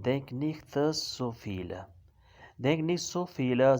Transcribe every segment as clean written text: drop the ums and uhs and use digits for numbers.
denk nicht so viel, denk nicht so viel,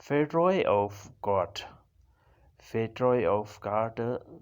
vertraue auf Gott, vertraue auf Gott,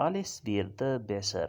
alles wird besser,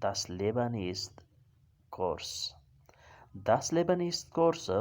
das Leben ist kurz, das Leben ist kurz,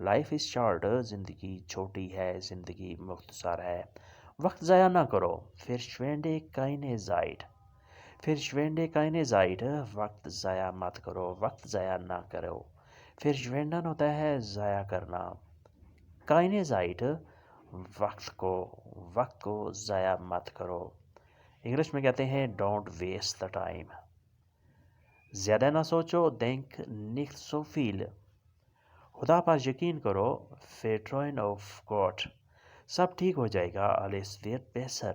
life is short, زندگی چھوٹی ہے، زندگی مختصر ہے. وقت ضائع نہ کرو. verschwende keine Zeit. verschwende keine Zeit، وقت ضائع مت کرو، وقت ضائع نہ کرو. verschwenden ہوتا ہے ضائع کرنا. keine Zeit، وقت کو ضائع مت کرو. انگلش میں کہتے ہیں ڈونٹ ویسٹ دا ٹائم. زیادہ نہ سوچو، denk nicht so viel. خدا پر یقین کرو، vertrauen auf Gott. سب ٹھیک ہو جائے گا، alles wird besser.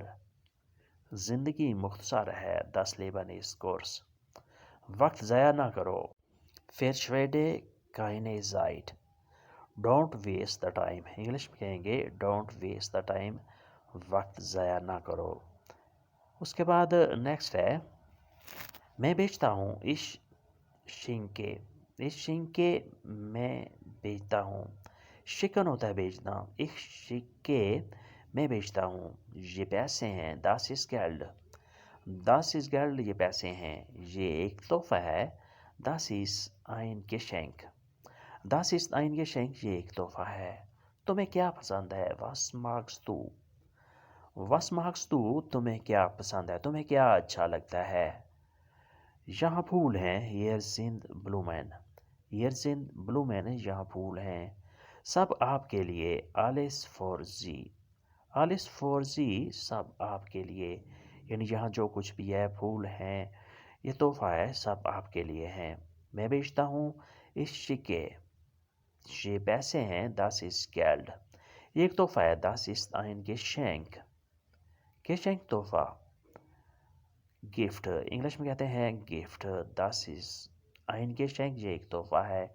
زندگی مختصر ہے، das Leben ist kurz. وقت ضائع نہ کرو، verschwende keine Zeit. Don't waste the time. English میں کہیں گے ڈونٹ ویسٹ دا ٹائم، وقت ضائع نہ کرو. اس کے بعد نیکسٹ ہے میں بیچتا ہوں اس شنکے. اس شنکے میں بیچتا ہوں. شکن ہوتا ہے بیچنا. ایک شکے میں بیچتا ہوں. یہ پیسے ہیں. das ist Geld. das ist Geld، یہ پیسے ہیں. یہ ایک تحفہ ہے. das ist ein Geschenk. das ist ein Geschenk، یہ ایک تحفہ ہے. تمہیں کیا پسند ہے؟ was magst du. was magst du، تمہیں کیا پسند ہے، تمہیں کیا اچھا لگتا ہے. یہاں پھول ہیں. hier sind Blumen. hier sind Blumen، یہاں پھول ہیں. سب آپ کے لیے. alles für Sie. alles für Sie، سب آپ کے لیے. یعنی یہاں جو کچھ بھی ہے، پھول ہیں، یہ تحفہ ہے، سب آپ کے لیے ہیں. میں بیچتا ہوں اس سکے. یہ پیسے ہیں. das ist Geld. یہ ایک تحفہ ہے. das ist ein Geschenk. Geschenk تحفہ. گفٹ انگلش میں کہتے ہیں gift. das ist ein Geschenk، یہ ایک تحفہ ہے.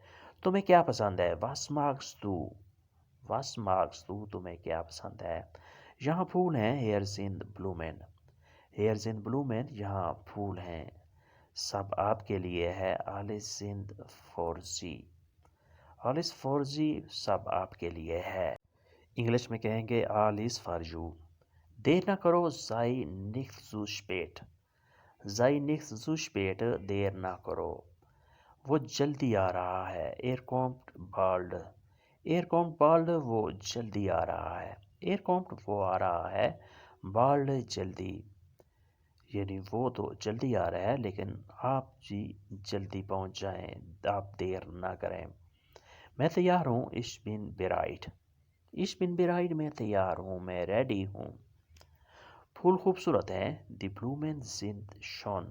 تمہیں کیا پسند ہے؟ was magst du. was magst du، تمہیں کیا پسند ہے. یہاں پھول ہیں. here sind Blumen. here sind Blumen، یہاں پھول ہیں. سب آپ کے لیے ہے. alles sind für Sie. alles für Sie، سب آپ کے لیے ہے. انگلش میں کہیں گے alles für you. دیر نہ کرو. sei nicht zu spät. sei nicht zu spät، دیر نہ کرو. وہ جلدی آ رہا ہے. er kommt bald. er kommt bald، وہ جلدی آ رہا ہے. er kommt، وہ آ رہا ہے. bald، جلدی. یعنی وہ تو جلدی آ رہا ہے لیکن آپ جی جلدی پہنچ جائیں، آپ دیر نہ کریں. میں تیار ہوں. ich bin bereit. ich bin bereit، میں تیار ہوں، میں ریڈی ہوں. پھول خوبصورت ہیں. die Blumen sind schön.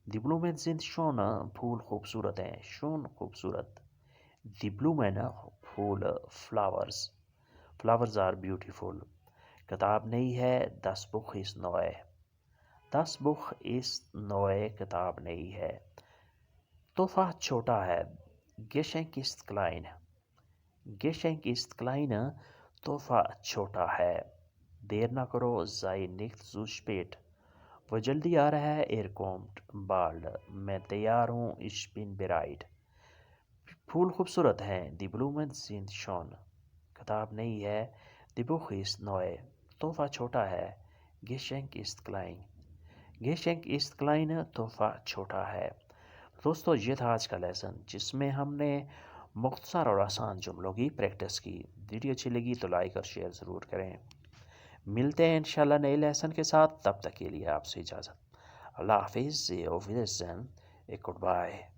die Blumen sind schön، پھول خوبصورت ہیں. schön خوبصورت. die Blumen، پھول. flowers. flowers are beautiful. کتاب نئی ہے. das Buch ist neu. das Buch ist neu، کتاب نئی ہے. تحفہ چھوٹا ہے. Geschenk ist klein. Geschenk ist klein، تحفہ چھوٹا ہے. دیر نہ کرو. sei nicht zu spät، وہ جلدی آ رہا ہے. er kommt bald، میں تیار ہوں. ich bin bereit. پھول خوبصورت ہیں. die Blumen sind schön، کتاب نئی ہے. die Buch ist neu، تحفہ چھوٹا ہے. Geschenk ist klein. Geschenk ist klein، تحفہ چھوٹا ہے. دوستو یہ تھا آج کا لیسن جس میں ہم نے مختصر اور آسان جملوں کی پریکٹس کی. ویڈیو اچھی لگی تو لائک اور شیئر ضرور کریں. ملتے ہیں انشاءاللہ نئے لیسن کے ساتھ. تب تک کے لیے آپ سے اجازت. اللہ حافظ. auf Wiedersehen. Good bye.